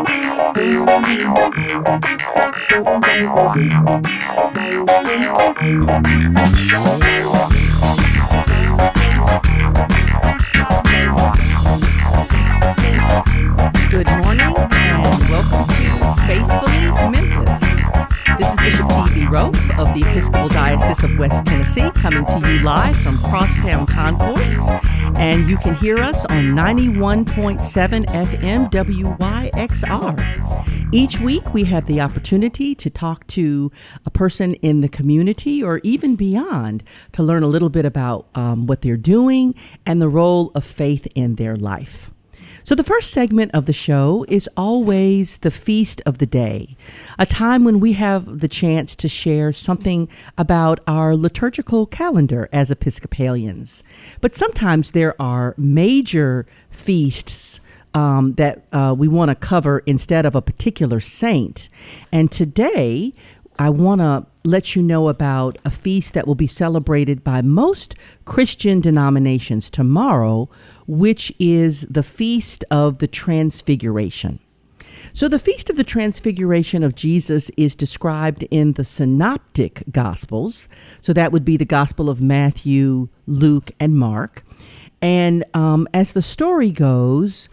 Good morning and welcome to Faithfully Memphis. This is Bishop Phoebe of the Episcopal Diocese of West Tennessee coming to you live from Crosstown Concourse, and you can hear us on 91.7 FM WYXR. Each week we have the opportunity to talk to a person in the community or even beyond to learn a little bit about what they're doing and the role of faith in their life. So the first segment of the show is always the feast of the day, a time when we have the chance to share something about our liturgical calendar as Episcopalians. But sometimes there are major feasts that we want to cover instead of a particular saint. And today, I want to let you know about a feast that will be celebrated by most Christian denominations tomorrow, which is the Feast of the Transfiguration. So the Feast of the Transfiguration of Jesus is described in the Synoptic Gospels. So that would be the Gospel of Matthew, Luke, and Mark. And as the story goes,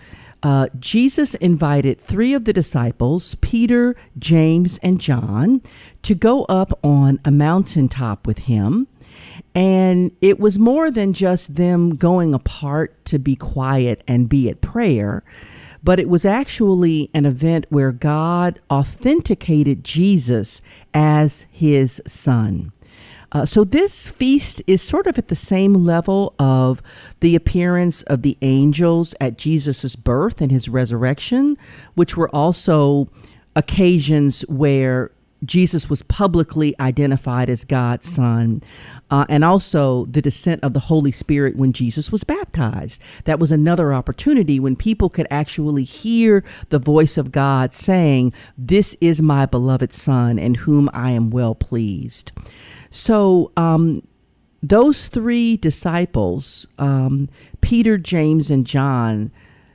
Jesus invited three of the disciples, Peter, James, and John, to go up on a mountaintop with him. And it was more than just them going apart to be quiet and be at prayer, but it was actually an event where God authenticated Jesus as his son. So this feast is sort of at the same level of the appearance of the angels at Jesus's birth and his resurrection, which were also occasions where Jesus was publicly identified as God's son, and also the descent of the Holy Spirit when Jesus was baptized. That was another opportunity when people could actually hear the voice of God saying, "This is my beloved son in whom I am well pleased." So those three disciples, Peter, James, and John,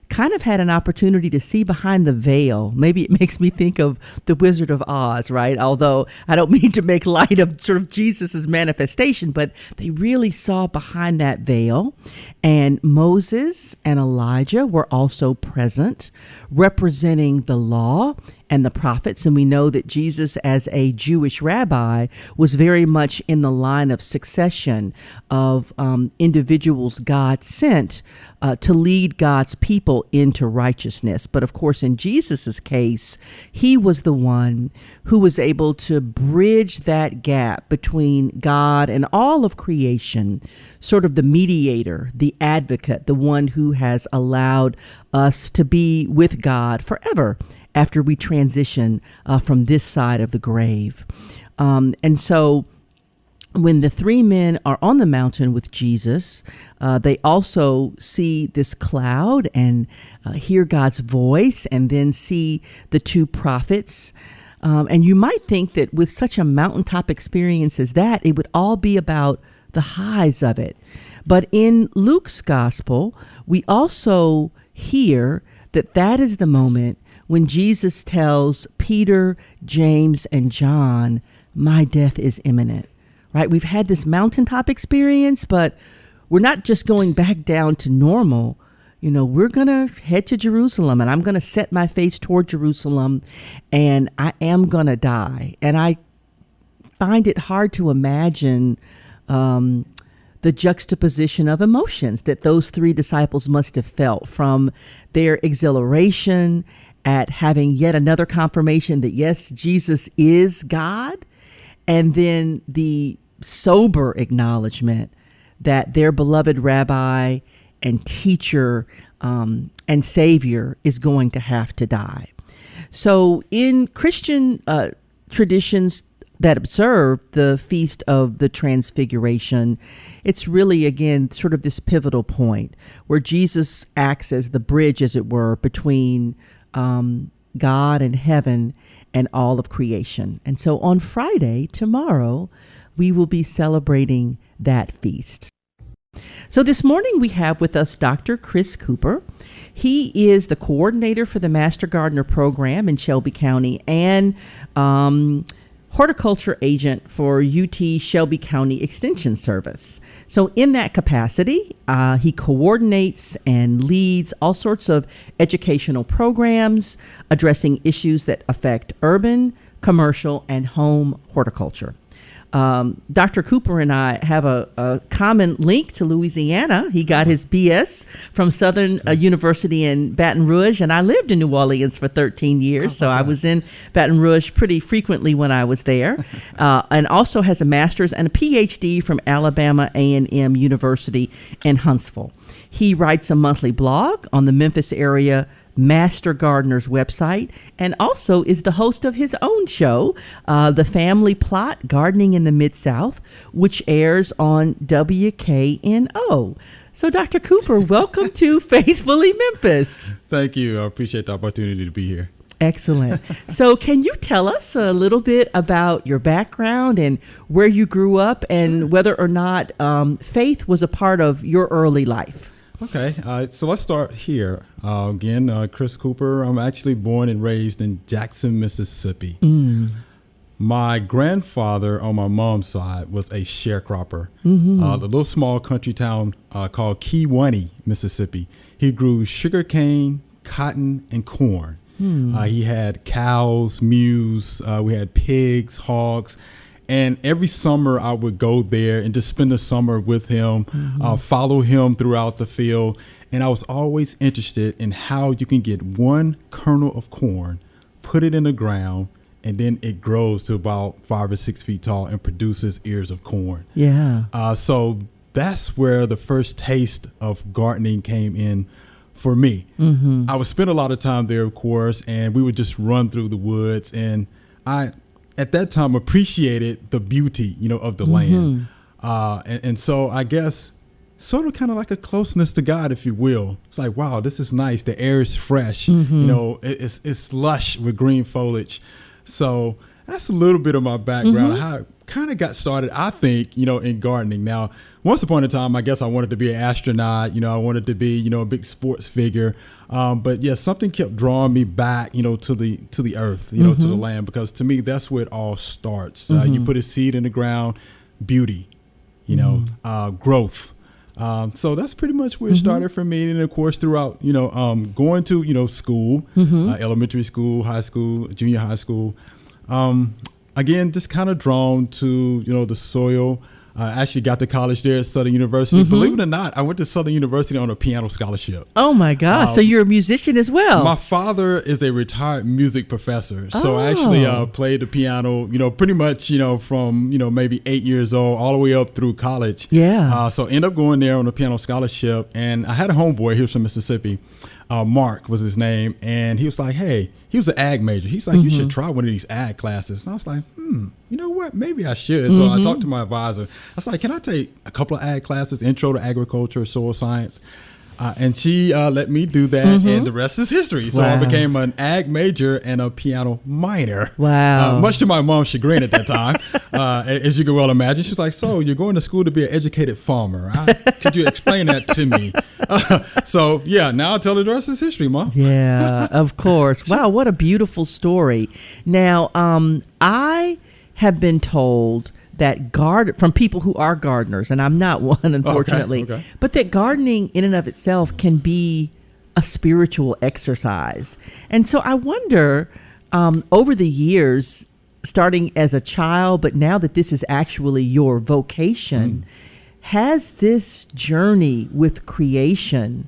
kind of had an opportunity to see behind the veil. Maybe it makes me think of the Wizard of Oz, right? Although I don't mean to make light of sort of Jesus's manifestation, but they really saw behind that veil. And Moses and Elijah were also present, representing the law and the prophets. And we know that Jesus, as a Jewish rabbi, was very much in the line of succession of individuals God sent to lead God's people into righteousness. But of course, in Jesus's case, he was the one who was able to bridge that gap between God and all of creation, sort of the mediator, the advocate, the one who has allowed us to be with God forever after we transition from this side of the grave. And so when the three men are on the mountain with Jesus, they also see this cloud and hear God's voice, and then see the two prophets. And you might think that with such a mountaintop experience as that, it would all be about the highs of it. But in Luke's gospel, we also hear that that is the moment when Jesus tells Peter, James, and John, "My death is imminent." Right? We've had this mountaintop experience, but we're not just going back down to normal. You know, we're going to head to Jerusalem, and I'm going to set my face toward Jerusalem, and I am going to die. And I find it hard to imagine the juxtaposition of emotions that those three disciples must have felt, from their exhilaration at having yet another confirmation that, yes, Jesus is God, and then the sober acknowledgement that their beloved rabbi and teacher and savior is going to have to die. So in Christian traditions that observe the Feast of the Transfiguration, it's really, again, sort of this pivotal point where Jesus acts as the bridge, as it were, between God and heaven and all of creation. And so on Friday, tomorrow, we will be celebrating that feast. So this morning we have with us Dr. Chris Cooper. He is the coordinator for the Master Gardener program in Shelby County and horticulture agent for UT Shelby County Extension Service. So in that capacity, he coordinates and leads all sorts of educational programs addressing issues that affect urban, commercial, and home horticulture. Dr. Cooper and I have a common link to Louisiana. He got his BS from Southern University in Baton Rouge, and I lived in New Orleans for 13 years, so I was in Baton Rouge pretty frequently when I was there, and also has a master's and a PhD from Alabama A&M University in Huntsville. He writes a monthly blog on the Memphis area Master Gardener's website, and also is the host of his own show, The Family Plot, Gardening in the Mid-South, which airs on WKNO. So, Dr. Cooper, welcome to Faithfully Memphis. Thank you. I appreciate the opportunity to be here. Excellent. So can you tell us a little bit about your background and where you grew up and whether or not faith was a part of your early life? Okay, so let's start here. Again, Chris Cooper. I'm actually born and raised in Jackson, Mississippi. My grandfather on my mom's side was a sharecropper. The little small country town called Kewanee, Mississippi. He grew sugarcane, cotton, and corn. He had cows, mules. We had pigs, hogs. And every summer I would go there and just spend the summer with him, follow him throughout the field. And I was always interested in how you can get one kernel of corn, put it in the ground, and then it grows to about 5 or 6 feet tall and produces ears of corn. Yeah. So that's where the first taste of gardening came in for me. I would spend a lot of time there, of course, and we would just run through the woods. And I, at that time, appreciated the beauty, of the land. And so I guess sort of kind of like a closeness to God, if you will. It's like, wow, this is nice. The air is fresh. It's lush with green foliage. So that's a little bit of my background, how I kind of got started, I think, in gardening. Now, once upon a time, I guess I wanted to be an astronaut. I wanted to be, a big sports figure. But yeah, something kept drawing me back, to the earth, to the land, because to me, that's where it all starts. You put a seed in the ground, beauty, growth. So that's pretty much where it started for me. And of course, throughout, going to, school, elementary school, high school, junior high school, again, just kind of drawn to, the soil. I actually got to college there at Southern University. Believe it or not, I went to Southern University on a piano scholarship. Oh, my gosh. So you're a musician as well. My father is a retired music professor. So I actually played the piano, pretty much, from, maybe 8 years old all the way up through college. Yeah. So I ended up going there on a piano scholarship. And I had a homeboy. He was from Mississippi. Mark was his name. And he was like, hey, he was an ag major. He's like, you should try one of these ag classes. And I was like, you know what? Maybe I should. So I talked to my advisor. I was like, can I take a couple of ag classes, intro to agriculture, soil science? And she let me do that, and the rest is history. So I became an ag major and a piano minor. Wow. Much to my mom's chagrin at that time, as you can well imagine. She was like, so you're going to school to be an educated farmer. Could you explain that to me? So, yeah, now I'll tell her the rest is history, Mom. Yeah, of course. Wow, what a beautiful story. Now, I have been told that from people who are gardeners, and I'm not one, unfortunately, but that gardening in and of itself can be a spiritual exercise. And so I wonder, over the years, starting as a child, but now that this is actually your vocation, has this journey with creation,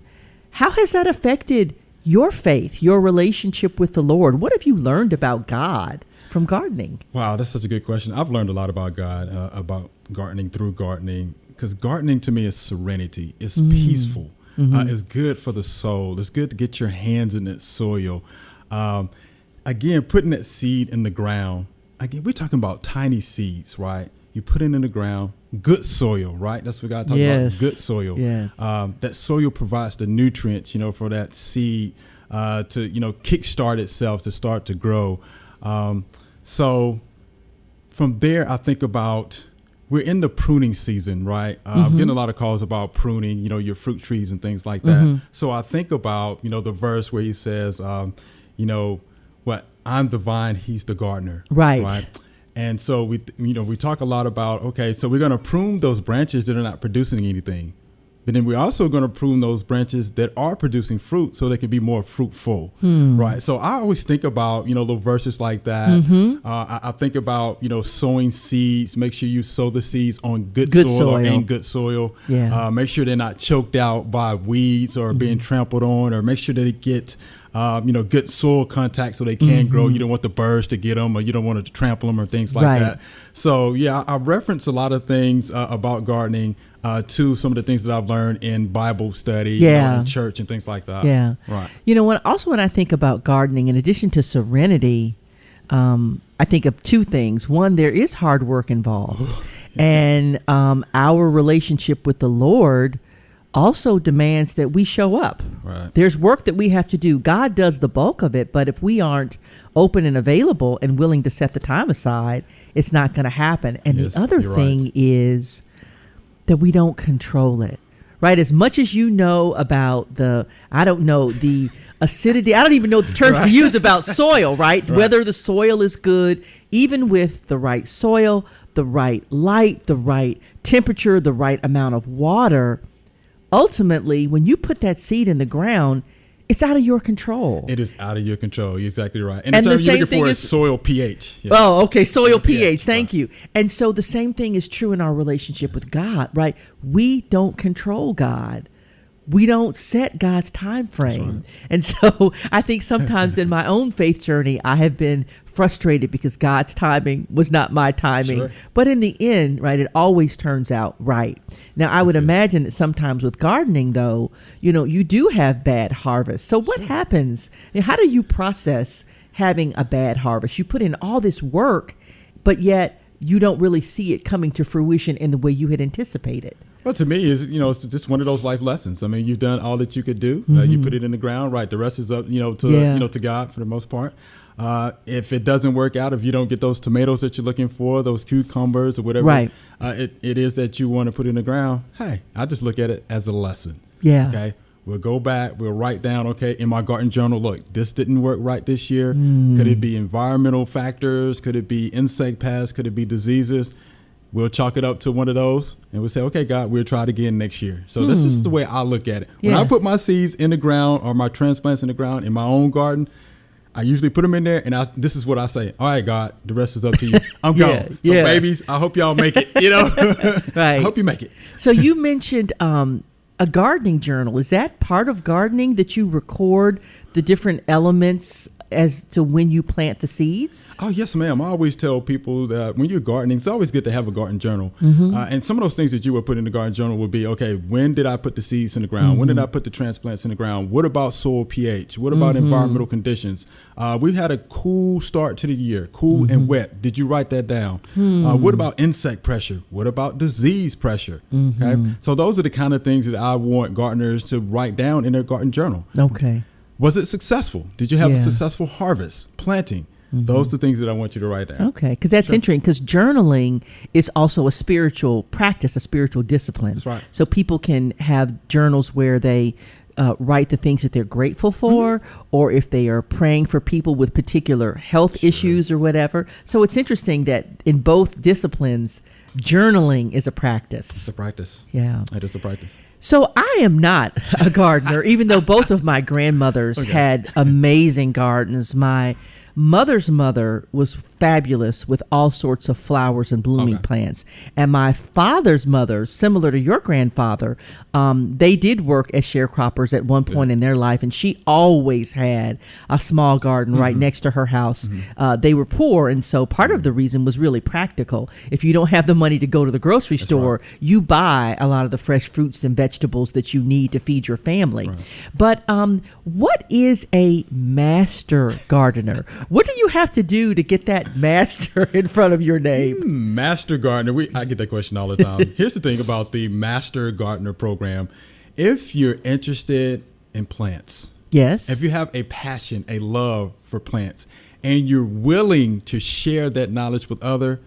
how has that affected your faith, your relationship with the Lord? What have you learned about God from gardening? Wow, that's such a good question. I've learned a lot about God, about gardening through gardening, because gardening to me is serenity. It's peaceful. It's good for the soul. It's good to get your hands in that soil. Again, putting that seed in the ground. Again, we're talking about tiny seeds, right? You put it in the ground, good soil, right? That's what God talks about, good soil. Yes. That soil provides the nutrients, for that seed to, kickstart itself, to start to grow. So from there, I think about we're in the pruning season, right? I'm getting a lot of calls about pruning, your fruit trees and things like that. So I think about, the verse where he says, I'm the vine, he's the gardener. Right. And so we talk a lot about, okay, so we're going to prune those branches that are not producing anything. But then we're also going to prune those branches that are producing fruit so they can be more fruitful, right? So I always think about, little verses like that. I think about, sowing seeds. Make sure you sow the seeds on good soil or in good soil. Yeah. Make sure they're not choked out by weeds or being trampled on, or make sure that they get good soil contact so they can grow. You don't want the birds to get them, or you don't want to trample them or things like that. So, yeah, I reference a lot of things about gardening to some of the things that I've learned in Bible study, in church and things like that. Yeah. Right. When I think about gardening, in addition to serenity, I think of two things. One, there is hard work involved. And our relationship with the Lord also demands that we show up. Right. There's work that we have to do. God does the bulk of it, but if we aren't open and available and willing to set the time aside, it's not going to happen. And the other thing is that we don't control it, right? As much as you know about the acidity, I don't even know the term to use about soil, right? Whether the soil is good, even with the right soil, the right light, the right temperature, the right amount of water, ultimately, when you put that seed in the ground, it's out of your control. It is out of your control. You're exactly right. And the term you're looking for is soil pH. Yeah. Oh, okay. Soil pH. Thank you. And so the same thing is true in our relationship with God, right? We don't control God. We don't set God's time frame. Right. And so I think sometimes in my own faith journey, I have been frustrated because God's timing was not my timing. Sure. But in the end, right, it always turns out right. Now, I would imagine that sometimes with gardening, though, you do have bad harvests. So what happens? How do you process having a bad harvest? You put in all this work, but yet you don't really see it coming to fruition in the way you had anticipated. Well, to me, it's just one of those life lessons. I mean, you've done all that you could do. You put it in the ground, right? The rest is up, to God for the most part. If it doesn't work out, if you don't get those tomatoes that you're looking for, those cucumbers or whatever it is that you want to put in the ground, hey, I just look at it as a lesson. Yeah. Okay. We'll go back. We'll write down, okay, in my garden journal, look, this didn't work right this year. Could it be environmental factors? Could it be insect pests? Could it be diseases? We'll chalk it up to one of those and we'll say, okay, God, we'll try it again next year. So this is the way I look at it. When I put my seeds in the ground or my transplants in the ground in my own garden, I usually put them in there and this is what I say. All right, God, the rest is up to you. I'm gone. So babies, I hope y'all make it, Right. I hope you make it. So you mentioned a gardening journal. Is that part of gardening that you record the different elements as to when you plant the seeds? Oh, yes, ma'am. I always tell people that when you're gardening, it's always good to have a garden journal. And some of those things that you would put in the garden journal would be, okay, when did I put the seeds in the ground? When did I put the transplants in the ground? What about soil pH? What about environmental conditions? We've had a cool start to the year, cool and wet. Did you write that down? What about insect pressure? What about disease pressure? Okay. So those are the kind of things that I want gardeners to write down in their garden journal. Okay. Was it successful? Did you have a successful harvest, planting? Those are the things that I want you to write down. Okay, because that's interesting, because journaling is also a spiritual practice, a spiritual discipline. That's right. So people can have journals where they write the things that they're grateful for, or if they are praying for people with particular health issues or whatever. So it's interesting that in both disciplines, journaling is a practice. It's a practice. Yeah. It is a practice. So I am not a gardener, even though both of my grandmothers had amazing gardens. My mother's mother was fabulous with all sorts of flowers and blooming plants. And my father's mother, similar to your grandfather, they did work as sharecroppers at one point in their life. And she always had a small garden right next to her house. They were poor. And so part of the reason was really practical. If you don't have the money to go to the grocery store, you buy a lot of the fresh fruits and vegetables that you need to feed your family. But what is a master gardener? What do you have to do to get that master in front of your name? Master gardener. I get that question all the time. Here's the thing about the Master Gardener program. If you're interested in plants, if you have a passion, a love for plants, and you're willing to share that knowledge with others,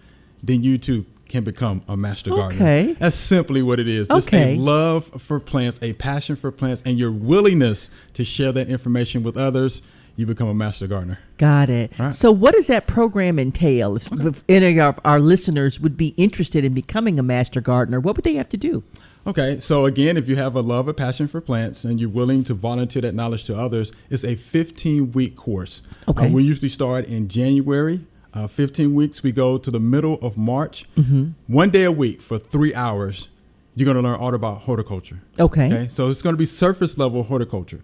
then you too can become a master gardener. Okay. That's simply what it is. Just Okay. a love for plants, a passion for plants, and your willingness to share that information with others. You become a master gardener. Got it. Right. So what does that program entail? If any of our listeners would be interested in becoming a master gardener, what would they have to do? Okay, so again, if you have a love or passion for plants and you're willing to volunteer that knowledge to others, it's a 15-week course. Okay. We usually start in January. 15 weeks, we go to the middle of March. 1 day a week for 3 hours. You're going to learn all about horticulture. Okay. So it's going to be surface level horticulture,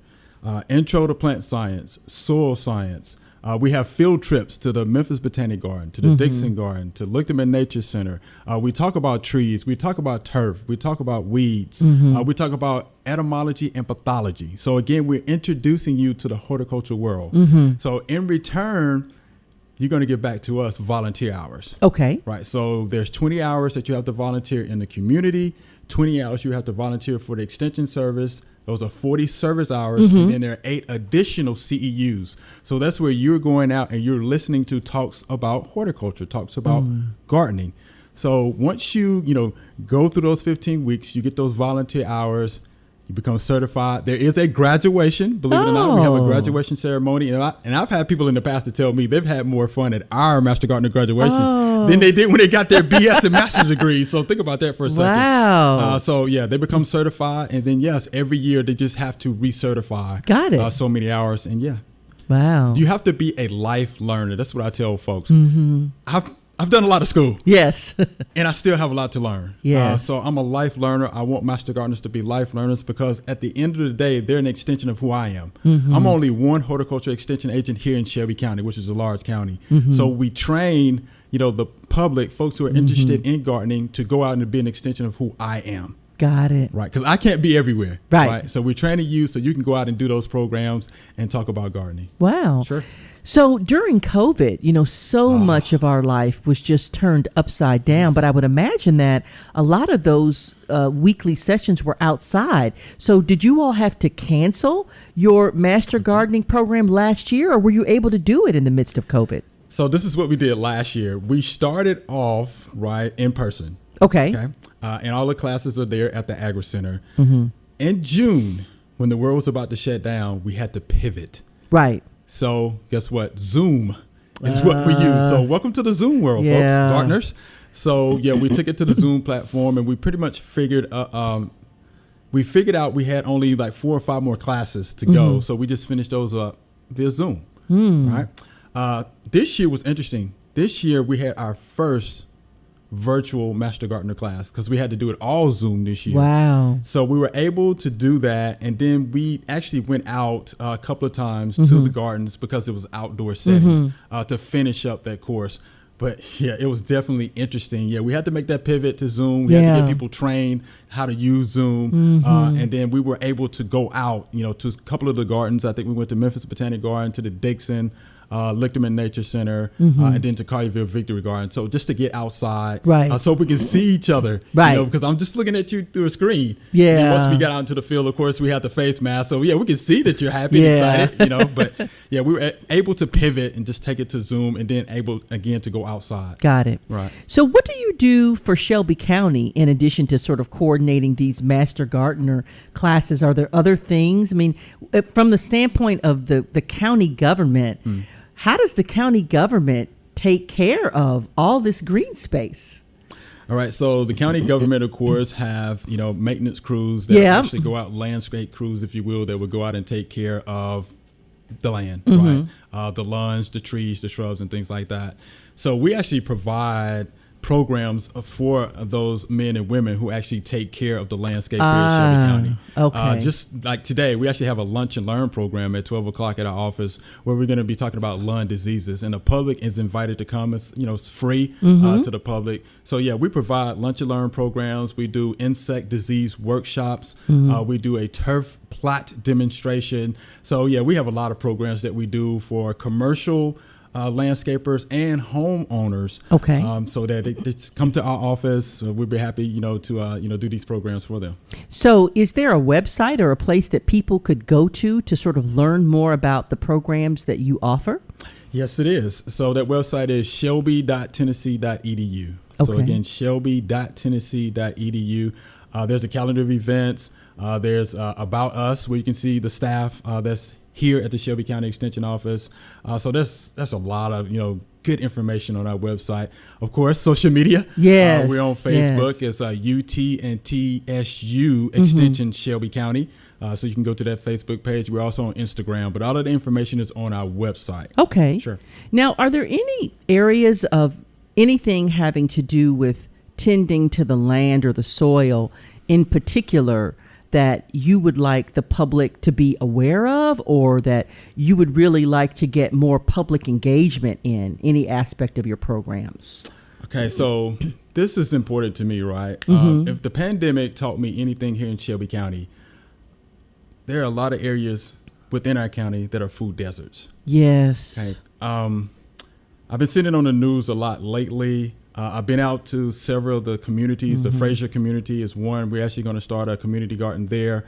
intro to plant science, soil science. We have field trips to the Memphis Botanic Garden, to the Dixon Garden, to Lichterman Nature Center. We talk about trees. We talk about turf. We talk about weeds. We talk about etymology and pathology. So again, we're introducing you to the horticulture world. So in return, you're going to give back to us volunteer hours. Okay. Right. So there's 20 hours that you have to volunteer in the community, 20 hours you have to volunteer for the extension service. Those are 40 service hours, and then there are 8 additional CEUs. So that's where you're going out and you're listening to talks about horticulture, talks about gardening. So once you go through those 15 weeks, you get those volunteer hours, you become certified. There is a graduation, believe it or not. We have a graduation ceremony. And I've had people in the past to tell me they've had more fun at our Master Gardener graduations than they did when they got their BS and master's degrees. So think about that for a second. Wow. So yeah, they become certified. And then yes, every year they just have to recertify. Got it. So many hours. And yeah. Wow. You have to be a life learner. That's what I tell folks. I've done a lot of school. Yes. And I still have a lot to learn. Yes. So I'm a life learner. I want master gardeners to be life learners because at the end of the day, they're an extension of who I am. I'm only one horticulture extension agent here in Shelby County, which is a large county. So we train, the public, folks who are interested in gardening, to go out and be an extension of who I am. Got it. Right. Because I can't be everywhere. Right. So we're training you so you can go out and do those programs and talk about gardening. Wow. Sure. So during COVID, so much of our life was just turned upside down. But I would imagine that a lot of those weekly sessions were outside. So did you all have to cancel your master gardening program last year, or were you able to do it in the midst of COVID? So this is what we did last year. We started off in person. Okay. And all the classes are there at the Agri Center. In June, when the world was about to shut down, we had to pivot. Right. So guess what? Zoom is what we use. So welcome to the Zoom world, folks, gardeners. So yeah, we took it to the Zoom platform, and we pretty much figured out we had only like 4 or 5 more classes to go. So we just finished those up via Zoom. Right. This year was interesting. This year we had our first virtual Master Gardener class because we had to do it all Zoom this year. Wow. So we were able to do that, and then we actually went out a couple of times to the gardens because it was outdoor settings to finish up that course. But yeah, it was definitely interesting. Yeah, we had to make that pivot to Zoom. We had to get people trained how to use Zoom. And then we were able to go out, to a couple of the gardens. I think we went to Memphis Botanic Garden, to the Dixon, Lichterman Nature Center, and then to Collierville Victory Garden. So just to get outside, so we can see each other, because I'm just looking at you through a screen. Yeah. And then once we got out into the field, of course, we had the face mask. So yeah, we can see that you're happy and excited, But yeah, we were able to pivot and just take it to Zoom, and then able again to go outside. Got it. Right. So what do you do for Shelby County in addition to sort of coordinating these Master Gardener classes? Are there other things? I mean, from the standpoint of the county government, how does the county government take care of all this green space? All right. So the county government, of course, have, maintenance crews that actually go out, landscape crews, if you will, that would go out and take care of the land, right? The lawns, the trees, the shrubs, and things like that. So we actually provide programs for those men and women who actually take care of the landscape here in Shelby County. Okay. Just like today, we actually have a lunch and learn program at 12 o'clock at our office where we're going to be talking about lawn diseases, and the public is invited to come. It's, it's free to the public. So yeah, we provide lunch and learn programs. We do insect disease workshops. We do a turf plot demonstration. So yeah, we have a lot of programs that we do for commercial landscapers and homeowners. Okay. So that they come to our office. We'd be happy, to do these programs for them. So is there a website or a place that people could go to sort of learn more about the programs that you offer? Yes, it is. So that website is shelby.tennessee.edu. So Okay. again, shelby.tennessee.edu. There's a calendar of events. There's About Us, where you can see the staff that's here at the Shelby County Extension Office. So that's a lot of, good information on our website. Of course, social media. Yes. We're on Facebook. Yes. It's UT and TSU Extension Shelby County. So you can go to that Facebook page. We're also on Instagram, but all of the information is on our website. Okay. Sure. Now, are there any areas of anything having to do with tending to the land or the soil in particular that you would like the public to be aware of, or that you would really like to get more public engagement in any aspect of your programs? Okay, so this is important to me, right? If the pandemic taught me anything here in Shelby County, there are a lot of areas within our county that are food deserts. Yes. Okay. I've been sitting on the news a lot lately. I've been out to several of the communities. The Fraser community is one. We're actually going to start a community garden there.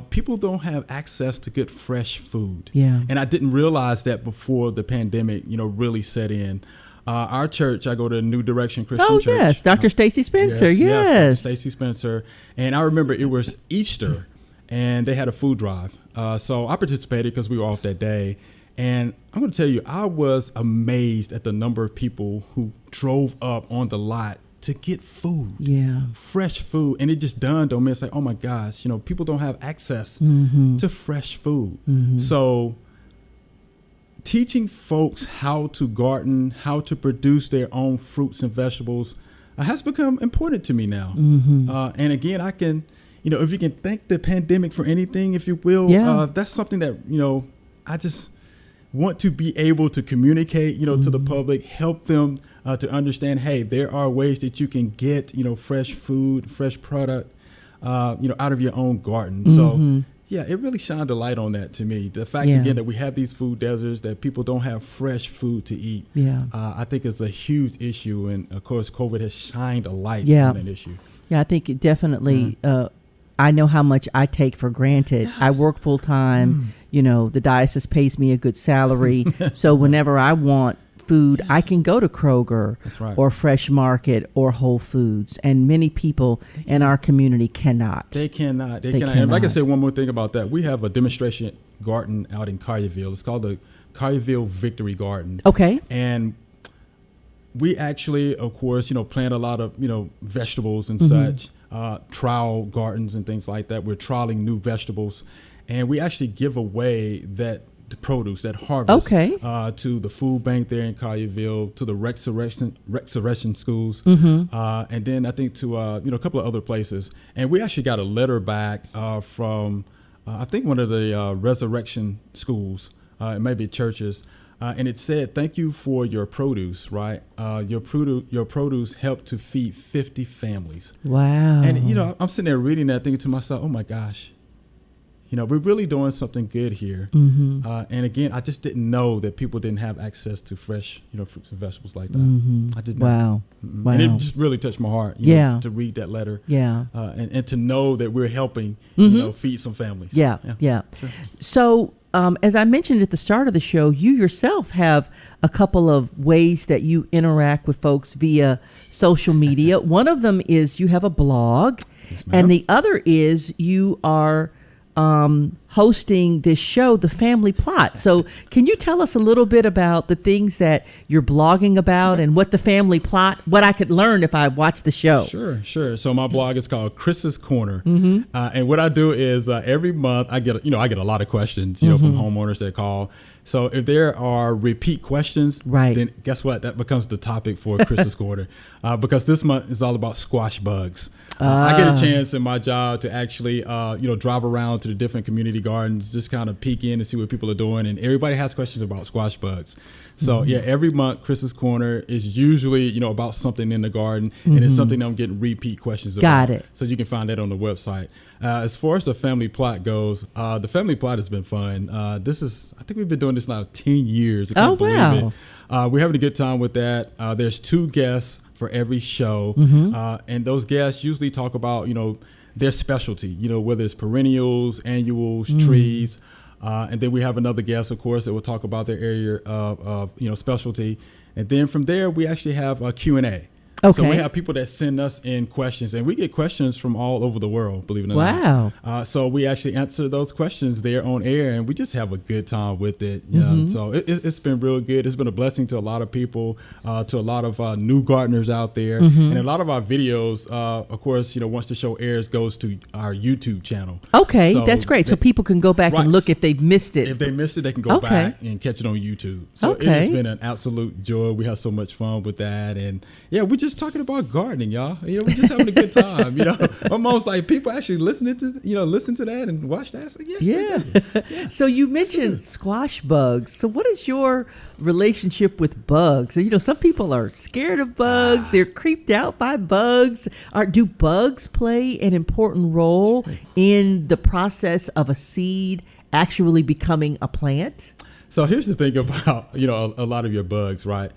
People don't have access to good fresh food. Yeah. And I didn't realize that before the pandemic, really set in. Our church, I go to New Direction Christian Church. Oh, yes. Dr. Stacy Spencer. Yes. Dr. Stacy Spencer. And I remember it was Easter, and they had a food drive. So I participated because we were off that day. And I'm going to tell you, I was amazed at the number of people who drove up on the lot to get food. Yeah. Fresh food. And it just dawned on me. It's like, oh my gosh, people don't have access to fresh food. So teaching folks how to garden, how to produce their own fruits and vegetables has become important to me now. And again, I can, if you can thank the pandemic for anything, if you will, that's something that, I just want to be able to communicate, to the public, help them to understand, hey, there are ways that you can get, fresh food, fresh product, out of your own garden. So, yeah, it really shined a light on that to me. The fact, again, that we have these food deserts, that people don't have fresh food to eat, I think is a huge issue. And, of course, COVID has shined a light on that issue. Yeah, I think it definitely I know how much I take for granted. Yes. I work full time. The diocese pays me a good salary. So whenever I want food, I can go to Kroger or Fresh Market or Whole Foods. And many people in our community cannot. They cannot. And like I said, one more thing about that. We have a demonstration garden out in Collierville. It's called the Collierville Victory Garden. Okay. And we actually, of course, plant a lot of, vegetables and such, trial gardens and things like that. We're trialing new vegetables, and we actually give away the produce, that harvest, to the food bank there in Collierville, to the Resurrection schools, and then I think to, a couple of other places. And we actually got a letter back from, I think, one of the Resurrection schools, it may be churches, and it said, thank you for your produce, right? Your produce helped to feed 50 families. Wow. And, I'm sitting there reading that, thinking to myself, oh, my gosh, we're really doing something good here. And, again, I just didn't know that people didn't have access to fresh, fruits and vegetables like that. I didn't know. Wow. And it just really touched my heart, to read that letter. Yeah. And to know that we're helping, feed some families. Yeah. Sure. So, as I mentioned at the start of the show, you yourself have a couple of ways that you interact with folks via social media. One of them is you have a blog, and the other is you are hosting this show, The Family Plot. So can you tell us a little bit about the things that you're blogging about and what The Family Plot, what I could learn if I watch the show? Sure. So my blog is called Chris's Corner. And what I do is every month I get a lot of questions, from homeowners that call. So if there are repeat questions, then guess what? That becomes the topic for Chris's Corner, because this month is all about squash bugs. I get a chance in my job to actually, drive around to the different community gardens, just kind of peek in and see what people are doing. And everybody has questions about squash bugs. So, every month, Chris's Corner is usually, about something in the garden, and it's something I'm getting repeat questions about. Got it. So you can find that on the website. As far as the Family Plot goes, the Family Plot has been fun. I think we've been doing this now 10 years. I can't believe it. We're having a good time with that. There's 2 guests for every show. And those guests usually talk about, their specialty, whether it's perennials, annuals, trees. And then we have another guest, of course, that will talk about their area of specialty. And then from there, we actually have a Q&A. So we Okay. have people that send us in questions, and we get questions from all over the world, believe it or Wow. not. So we actually answer those questions there on air, and we just have a good time with it. Yeah. So it's been real good. It's been a blessing to a lot of people, to a lot of new gardeners out there. And a lot of our videos, of course, once the show airs, goes to our YouTube channel. Okay, So that's great. So people can go back Right. and look if they've missed it. If they missed it, they can go Okay. back and catch it on YouTube. So it Okay. has been an absolute joy. We have so much fun with that. And yeah, we're just talking about gardening, y'all. We're just having a good time. Almost like people actually listen to that and watch that. So yes, they do. So you mentioned squash bugs. So what is your relationship with bugs? Some people are scared of bugs. They're creeped out by bugs. Do bugs play an important role in the process of a seed actually becoming a plant? So here's the thing about, a lot of your bugs, right?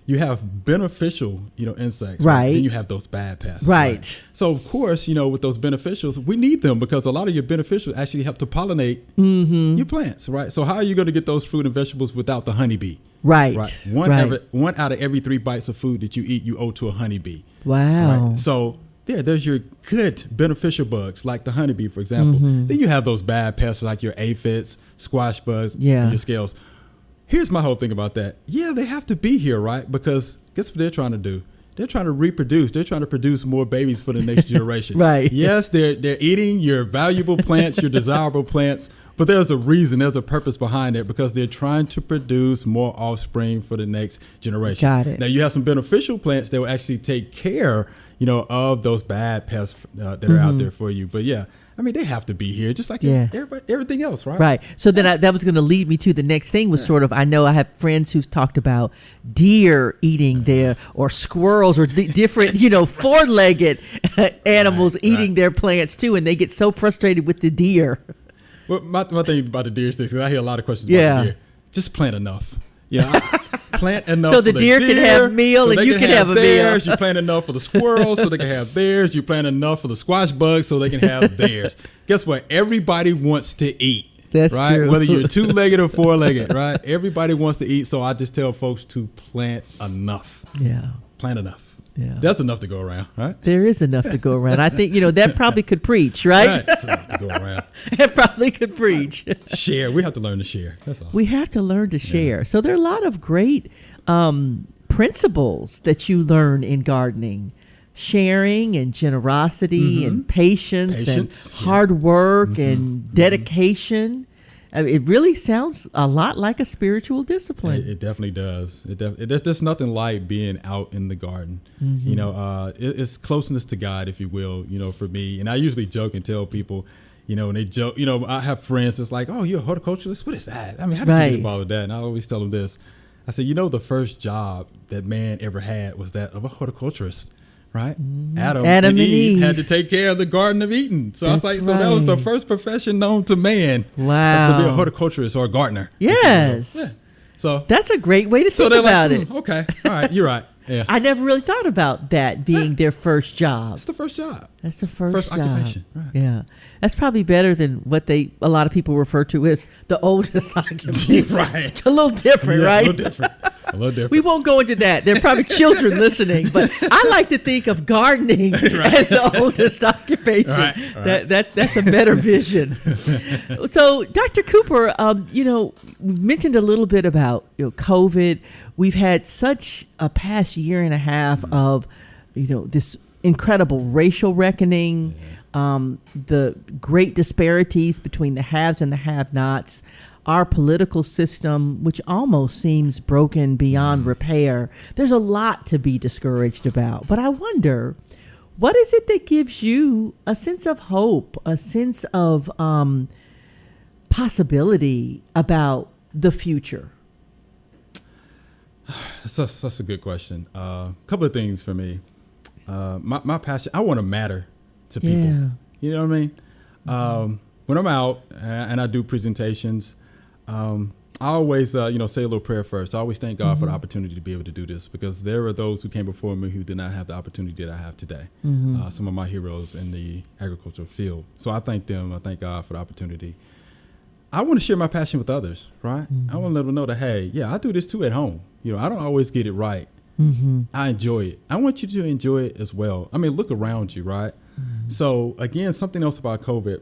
You have beneficial, insects. Right. Then you have those bad pests. Right. So of course, with those beneficials, we need them because a lot of your beneficials actually help to pollinate your plants, right? So how are you going to get those fruit and vegetables without the honeybee? Right. Right. One out of every 3 bites of food that you eat, you owe to a honeybee. Wow. Right? So there's your good beneficial bugs like the honeybee, for example. Then you have those bad pests like your aphids, squash bugs, and your scales. Here's my whole thing about that. Yeah, they have to be here, right? Because guess what they're trying to do? They're trying to reproduce. They're trying to produce more babies for the next generation. Right. Yes, they're eating your valuable plants, your desirable plants, but there's a reason, there's a purpose behind it because they're trying to produce more offspring for the next generation. Got it. Now you have some beneficial plants that will actually take care, of those bad pests that are out there for you. But yeah, they have to be here, just like everything else, right? Right. So then that was going to lead me to the next thing was sort of, I know I have friends who've talked about deer eating or squirrels or different, four-legged animals eating their plants too. And they get so frustrated with the deer. Well, my thing about the deer is this, 'cause I hear a lot of questions about the deer. Just plant enough. Plant enough so the deer can have meal and you can have a meal. You plant enough for the squirrels so they can have theirs. You plant enough for the squash bugs so they can have theirs. Guess what? Everybody wants to eat. That's right? true. Whether you're 2-legged or 4-legged, right? Everybody wants to eat. So I just tell folks to plant enough. Yeah. Plant enough. Yeah. That's enough to go around, right? There is enough to go around. I think, that probably could preach, right? That's enough to go around. It probably could preach. Share. We have to learn to share. That's all. We have to learn to share. So there are a lot of great principles that you learn in gardening. Sharing and generosity and patience and hard work and dedication. It really sounds a lot like a spiritual discipline. It definitely does. There's nothing like being out in the garden. It's closeness to God, if you will, for me. And I usually joke and tell people, and they joke, I have friends that's like, oh, you're a horticulturalist? What is that? How did you get involved with that? And I always tell them this. I say, the first job that man ever had was that of a horticulturist. Right? Adam and Eve had to take care of the Garden of Eden. So That's I was like, so that was the first profession known to man. Wow. Was to be a horticulturist or a gardener. Yes. Yeah. So that's a great way to think about it. Okay. All right. You're right. Yeah. I never really thought about that being their first job. It's the first job. That's the first job. Occupation. Right. Yeah. That's probably better than what a lot of people refer to as the oldest occupation. Right. It's a little different, right? A little different. A little different. We won't go into that. There are probably children listening, but I like to think of gardening as the oldest occupation. Right. That's a better vision. So, Dr. Cooper, we've mentioned a little bit about COVID. We've had such a past year and a half of, this incredible racial reckoning, the great disparities between the haves and the have-nots, our political system, which almost seems broken beyond repair. There's a lot to be discouraged about. But I wonder, what is it that gives you a sense of hope, a sense of possibility about the future? That's a good question. A couple of things for me. My passion, I want to matter to people. Yeah. You know what I mean? When I'm out and I do presentations, I always, say a little prayer first. I always thank God for the opportunity to be able to do this because there are those who came before me who did not have the opportunity that I have today. Some of my heroes in the agricultural field. So I thank them. I thank God for the opportunity. I want to share my passion with others, right? I want to let them know that, hey, I do this too at home. I don't always get it right I enjoy it. I want you to enjoy it as well. I mean, look around you, right? So again, something else about COVID,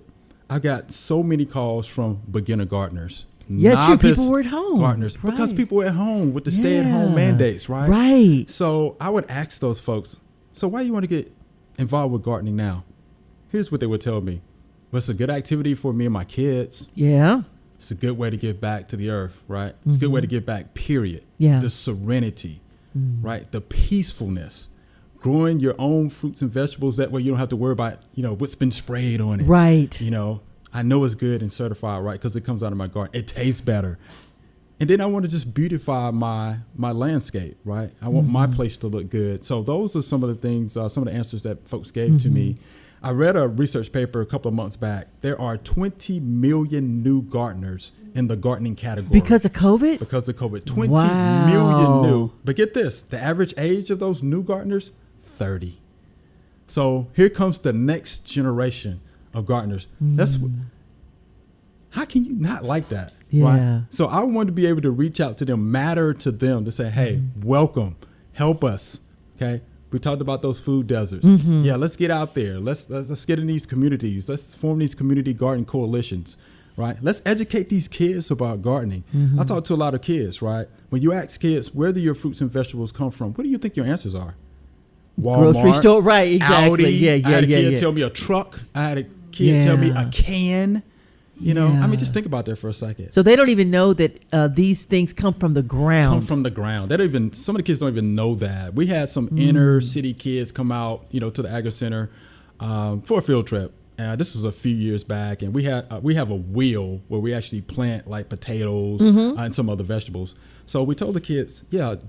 I got so many calls from beginner gardeners. Yeah, true. People were at home. Gardeners, right. because people were at home with the stay-at-home mandates, right? Right. So I would ask those folks, so why you want to get involved with gardening now? Here's what they would tell me. Well, it's a good activity for me and my kids. Yeah. It's a good way to give back to the earth, right? It's a good way to give back, period. Yeah. The serenity, right? The peacefulness. Growing your own fruits and vegetables, that way you don't have to worry about, what's been sprayed on it. Right. I know it's good and certified, right? Because it comes out of my garden. It tastes better. And then I want to just beautify my landscape, right? I want my place to look good. So those are some of the things, some of the answers that folks gave to me. I read a research paper a couple of months back. There are 20 million new gardeners in the gardening category. Because of COVID? Because of COVID. 20 million new. But get this, the average age of those new gardeners, 30. So here comes the next generation of gardeners. How can you not like that? Yeah. Right? So I want to be able to reach out to them, matter to them, to say, hey, welcome, help us. Okay. We talked about those food deserts. Yeah, let's get out there. Let's get in these communities. Let's form these community garden coalitions. Right. Let's educate these kids about gardening. I talk to a lot of kids, right? When you ask kids, where do your fruits and vegetables come from? What do you think your answers are? Walmart, grocery store, right? Exactly. Audi. I had a kid yeah. tell me a truck. I had a kid tell me a can. I mean, just think about that for a second. So they don't even know that these things come from the ground. Come from the ground. They don't even. Some of the kids don't even know that. We had some inner city kids come out, to the Agri Center for a field trip. This was a few years back, and we have a wheel where we actually plant like potatoes and some other vegetables. So we told the kids,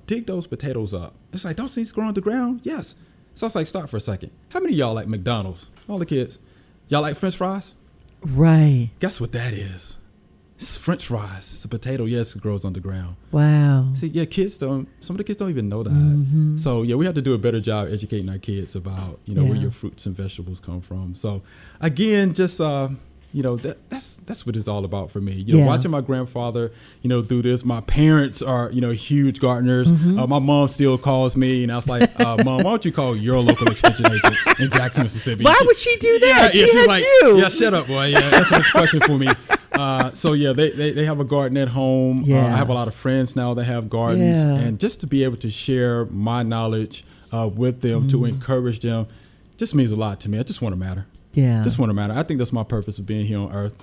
dig those potatoes up. It's like, those things grow on the ground? Yes. So it's like, stop for a second. How many of y'all like McDonald's? All the kids. Y'all like French fries? Right. Guess what that is? It's French fries. It's a potato. Yes, it grows on the ground. Wow. See, some of the kids don't even know that. So we have to do a better job educating our kids about, where your fruits and vegetables come from. So again, just, that's what it's all about for me. Watching my grandfather, do this. My parents are, huge gardeners. My mom still calls me, and I was like, Mom, why don't you call your local extension agent in Jackson, Mississippi? Why would she do that? Yeah, she's like, you. Yeah, shut up, boy. Yeah, that's a question for me. They have a garden at home. I have a lot of friends now that have gardens, and just to be able to share my knowledge with them, to encourage them, just means a lot to me. I just want to matter. Yeah. Just want to matter. I think that's my purpose of being here on earth.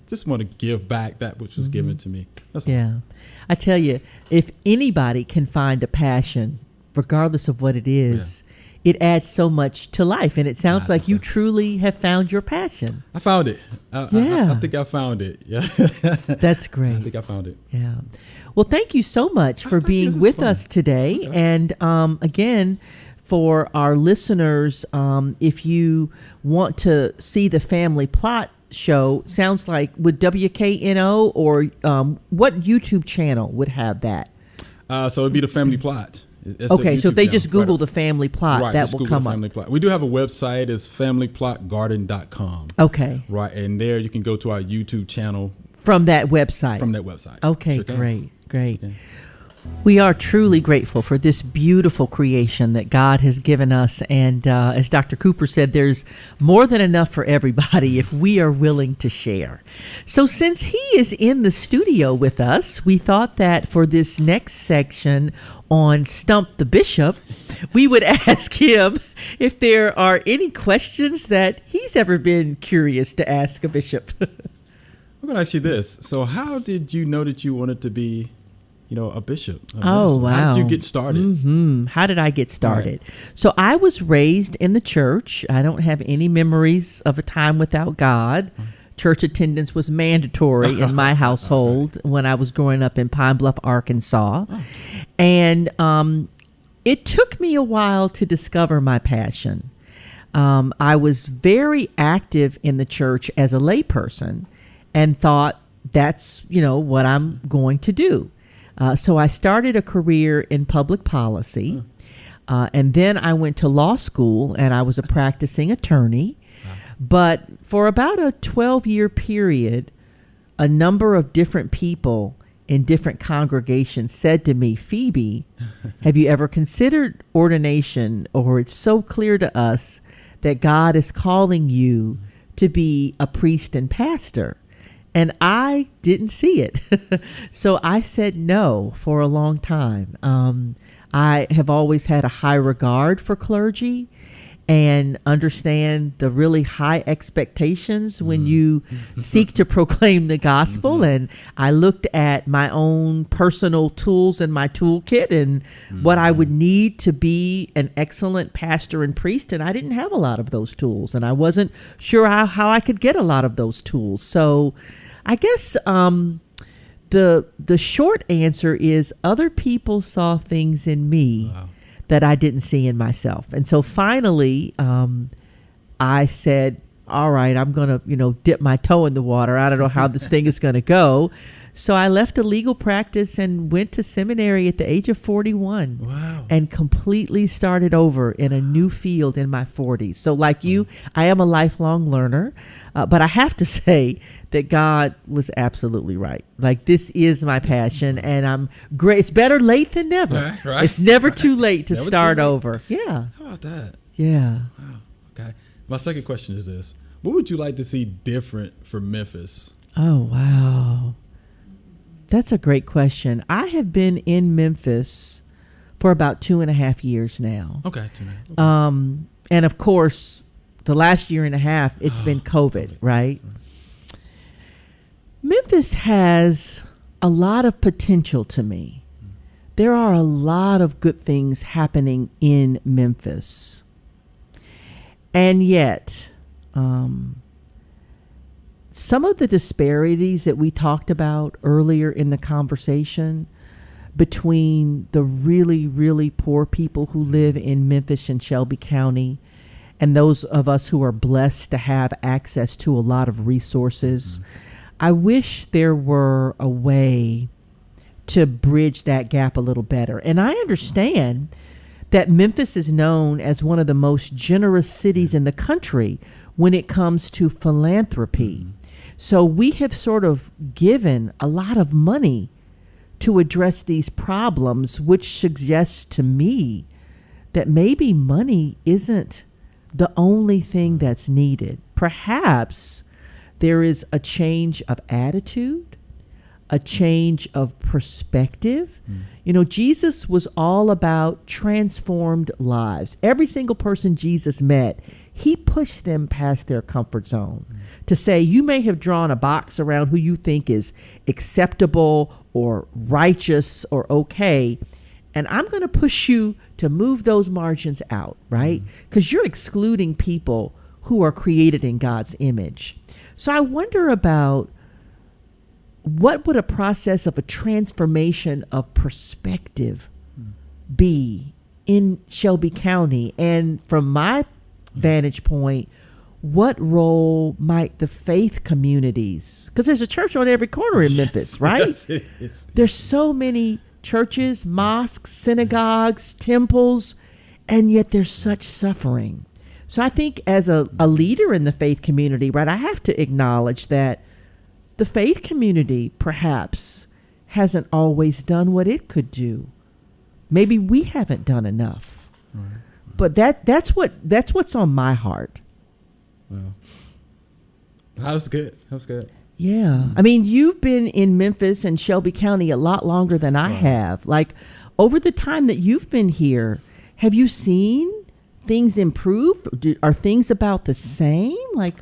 Just want to give back that which was given to me. That's all. I tell you, if anybody can find a passion, regardless of what it is, it adds so much to life. And it sounds like you truly have found your passion. I found it. I think I found it. Yeah. That's great. I think I found it. Yeah. Well, thank you so much for being with us today. Okay. And again, for our listeners, if you want to see the Family Plot show, sounds like with WKNO, or what YouTube channel would have that? So it'd be the Family Plot. Okay, so if they just Google the Family Plot, that will come up. Family Plot. We do have a website. It's familyplotgarden.com. Okay. Right, and there you can go to our YouTube channel. From that website? From that website. Okay, sure great. Okay. We are truly grateful for this beautiful creation that God has given us. And as Dr. Cooper said, there's more than enough for everybody if we are willing to share. So since he is in the studio with us, we thought that for this next section on Stump the Bishop, we would ask him if there are any questions that he's ever been curious to ask a bishop. I'm going to ask you this. So how did you know that you wanted to be a bishop? Oh, wow. How did you get started? How did I get started? Right. So I was raised in the church. I don't have any memories of a time without God. Church attendance was mandatory in my household when I was growing up in Pine Bluff, Arkansas. And it took me a while to discover my passion. I was very active in the church as a layperson and thought that's, what I'm going to do. So I started a career in public policy, and then I went to law school, and I was a practicing attorney. But for about a 12-year period, a number of different people in different congregations said to me, Phoebe, have you ever considered ordination? Or it's so clear to us that God is calling you to be a priest and pastor. And I didn't see it. So I said no for a long time. I have always had a high regard for clergy and understand the really high expectations when you seek to proclaim the gospel. And I looked at my own personal tools in my toolkit and what I would need to be an excellent pastor and priest. And I didn't have a lot of those tools, and I wasn't sure how I could get a lot of those tools. So I guess the short answer is other people saw things in me that I didn't see in myself. And so finally, I said, all right, I'm going to, dip my toe in the water. I don't know how this thing is going to go. So I left a legal practice and went to seminary at the age of 41. Wow. And completely started over in a new field in my 40s. So like you, I am a lifelong learner, but I have to say that God was absolutely right. Like, this is my passion, and I'm great. It's better late than never. Right. It's never too late to Never start too late. over. Yeah. How about that? Yeah. Wow. Okay. My second question is this. What would you like to see different for Memphis? Oh, wow. That's a great question. I have been in Memphis for about 2.5 years now. Okay. 2.5. And of course, the last year and a half, it's been COVID, right? Memphis has a lot of potential to me. There are a lot of good things happening in Memphis. And yet, some of the disparities that we talked about earlier in the conversation between the really, really poor people who live in Memphis and Shelby County and those of us who are blessed to have access to a lot of resources, I wish there were a way to bridge that gap a little better. And I understand that Memphis is known as one of the most generous cities in the country when it comes to philanthropy. So we have sort of given a lot of money to address these problems, which suggests to me that maybe money isn't the only thing that's needed. Perhaps there is a change of attitude, a change of perspective. Jesus was all about transformed lives. Every single person Jesus met, he pushed them past their comfort zone to say, you may have drawn a box around who you think is acceptable or righteous or okay, and I'm going to push you to move those margins out, right? Because you're excluding people who are created in God's image. So I wonder about what would a process of a transformation of perspective be in Shelby County? And from my vantage point, what role might the faith communities, because there's a church on every corner in Memphis, right? Yes, There's so many churches, mosques, synagogues, temples, and yet there's such suffering. So I think as a leader in the faith community, right, I have to acknowledge that the faith community perhaps hasn't always done what it could do. Maybe we haven't done enough. Right. But that's what's on my heart. Well, that was good. Yeah. I mean, you've been in Memphis and Shelby County a lot longer than I have. Like, over the time that you've been here, have you seen things improve? Are things about the same? Like,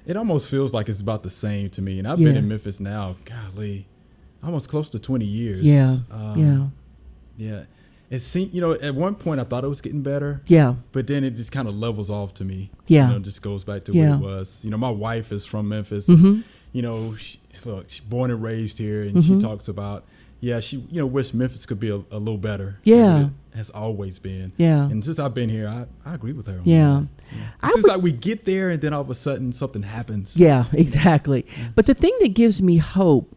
It almost feels like it's about the same to me. And I've been in Memphis now, golly, almost close to 20 years. Yeah. It seemed, at one point I thought it was getting better. Yeah. But then it just kind of levels off to me. Yeah. It just goes back to what it was. My wife is from Memphis. Mm-hmm. And, she's born and raised here, and she talks about, she, wish Memphis could be a little better. Yeah. It has always been. Yeah. And since I've been here, I agree with her. Yeah. It's just like we get there and then all of a sudden something happens. Yeah, exactly. But the thing that gives me hope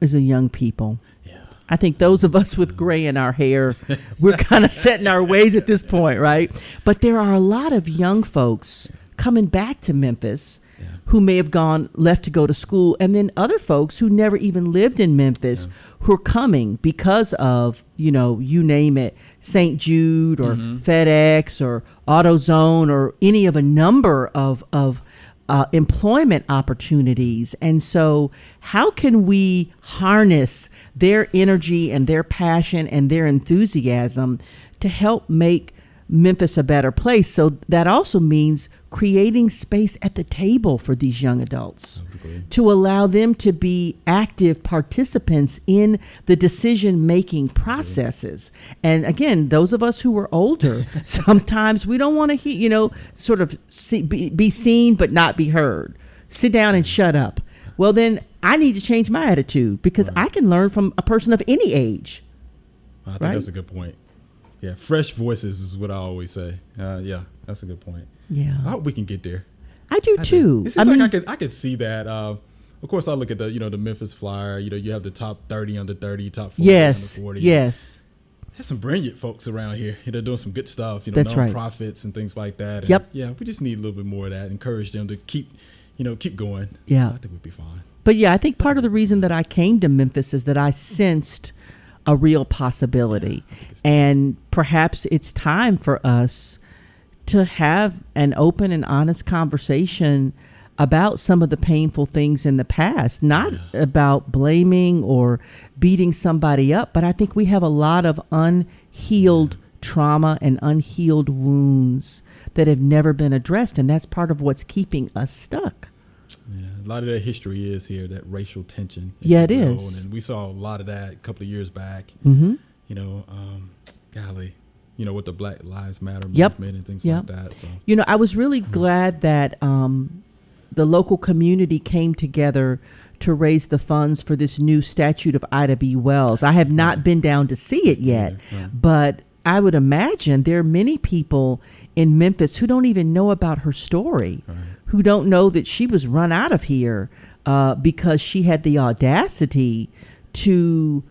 is the young people. Yeah. I think those of us with gray in our hair, we're kind of set in our ways at this point, right? But there are a lot of young folks coming back to Memphis who may have left to go to school, and then other folks who never even lived in Memphis who are coming because of, you name it, St. Jude or FedEx or AutoZone or any of a number of employment opportunities. And so how can we harness their energy and their passion and their enthusiasm to help make Memphis a better place? So that also means creating space at the table for these young adults to allow them to be active participants in the decision-making processes. And again, those of us who are older, sometimes we don't want to hear, sort of be seen but not be heard. Sit down and shut up. Well, then I need to change my attitude because I can learn from a person of any age. I think that's a good point. Yeah, fresh voices is what I always say. Yeah, that's a good point. Yeah, I hope we can get there. I do too. It seems like I could see that. Of course, I look at the Memphis Flyer. You have the top 30 under 30, top 40 under 40. Yes. There's some brilliant folks around here. They're doing some good stuff. That's right. Nonprofits and things like that. And yep. Yeah, we just need a little bit more of that. Encourage them to keep going. Yeah. I think we'd be fine. But yeah, I think part of the reason that I came to Memphis is that I sensed a real possibility. And perhaps it's time for us to have an open and honest conversation about some of the painful things in the past, not about blaming or beating somebody up, but I think we have a lot of unhealed trauma and unhealed wounds that have never been addressed, and that's part of what's keeping us stuck. Yeah, a lot of that history is here, that racial tension. Yeah, it is. And we saw a lot of that a couple of years back. Mm-hmm. With the Black Lives Matter movement and things like that. So. I was really glad that the local community came together to raise the funds for this new statue of Ida B. Wells. I have not been down to see it yet, but I would imagine there are many people in Memphis who don't even know about her story, who don't know that she was run out of here because she had the audacity to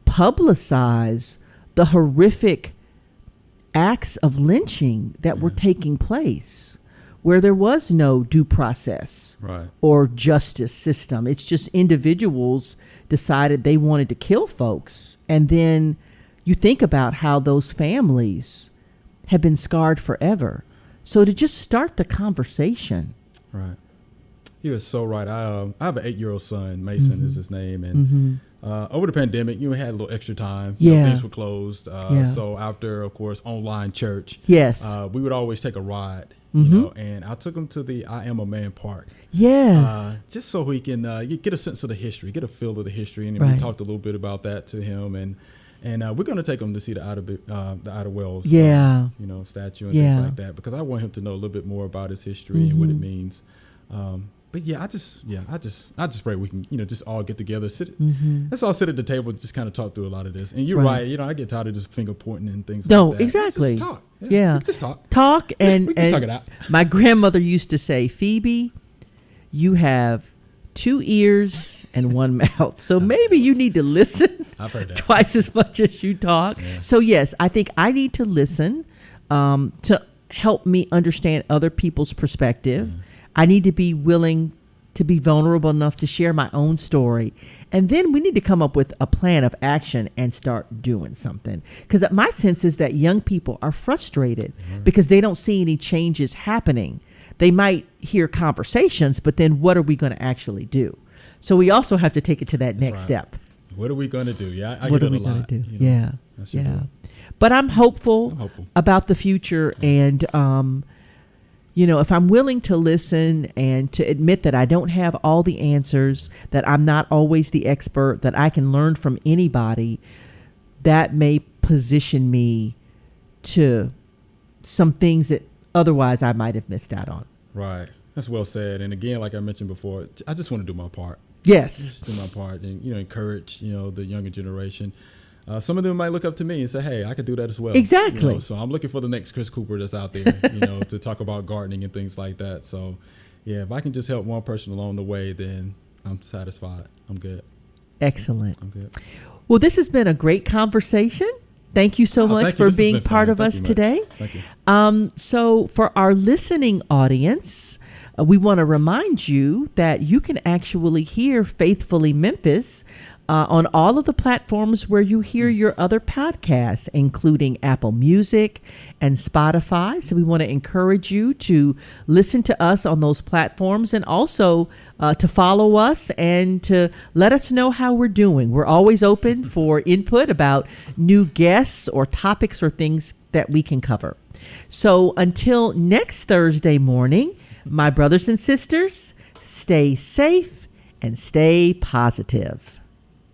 publicize the horrific acts of lynching that were taking place, where there was no due process or justice system. It's just individuals decided they wanted to kill folks. And then you think about how those families have been scarred forever. So to just start the conversation. Right. You are so right. I have an 8-year-old son, Mason is his name. And over the pandemic, we had a little extra time. Things were closed. So after, of course, online church, we would always take a ride. And I took him to the I Am a Man Park. Yes. Just so he can get a sense of the history, get a feel of the history. And we talked a little bit about that to him. And we're going to take him to see the Ida Wells statue and things like that, because I want him to know a little bit more about his history and what it means. But I just pray we can, just all get together, let's all sit at the table and just kind of talk through a lot of this. And you're right. I get tired of just finger pointing and things like that. No, exactly. Let's just talk. Yeah. Just talk. Talk and, we can talk it out. My grandmother used to say, Phoebe, you have 2 ears and 1 mouth. So maybe you need to listen I've heard that. twice as much as you talk. Yeah. So yes, I think I need to listen to help me understand other people's perspective. I need to be willing to be vulnerable enough to share my own story. And then we need to come up with a plan of action and start doing something. Because my sense is that young people are frustrated because they don't see any changes happening. They might hear conversations, but then what are we going to actually do? So we also have to take it to that next step. What are we going to do? Yeah, I what get are it we a lot. Going to do? Yeah. But I'm hopeful about the future. And, if I'm willing to listen and to admit that I don't have all the answers, that I'm not always the expert, that I can learn from anybody, that may position me to some things that otherwise I might have missed out on. Right. That's well said. And again, like I mentioned before, I just want to do my part. Yes. Just do my part and, encourage, the younger generation. Some of them might look up to me and say, hey, I could do that as well. Exactly. So I'm looking for the next Chris Cooper that's out there, to talk about gardening and things like that. So, if I can just help one person along the way, then I'm satisfied. I'm good. Excellent. I'm good. Well, this has been a great conversation. Thank you so much for being part of us today. Thank you. So for our listening audience, we want to remind you that you can actually hear Faithfully Memphis on all of the platforms where you hear your other podcasts, including Apple Music and Spotify. So we want to encourage you to listen to us on those platforms, and also to follow us and to let us know how we're doing. We're always open for input about new guests or topics or things that we can cover. So until next Thursday morning, my brothers and sisters, stay safe and stay positive.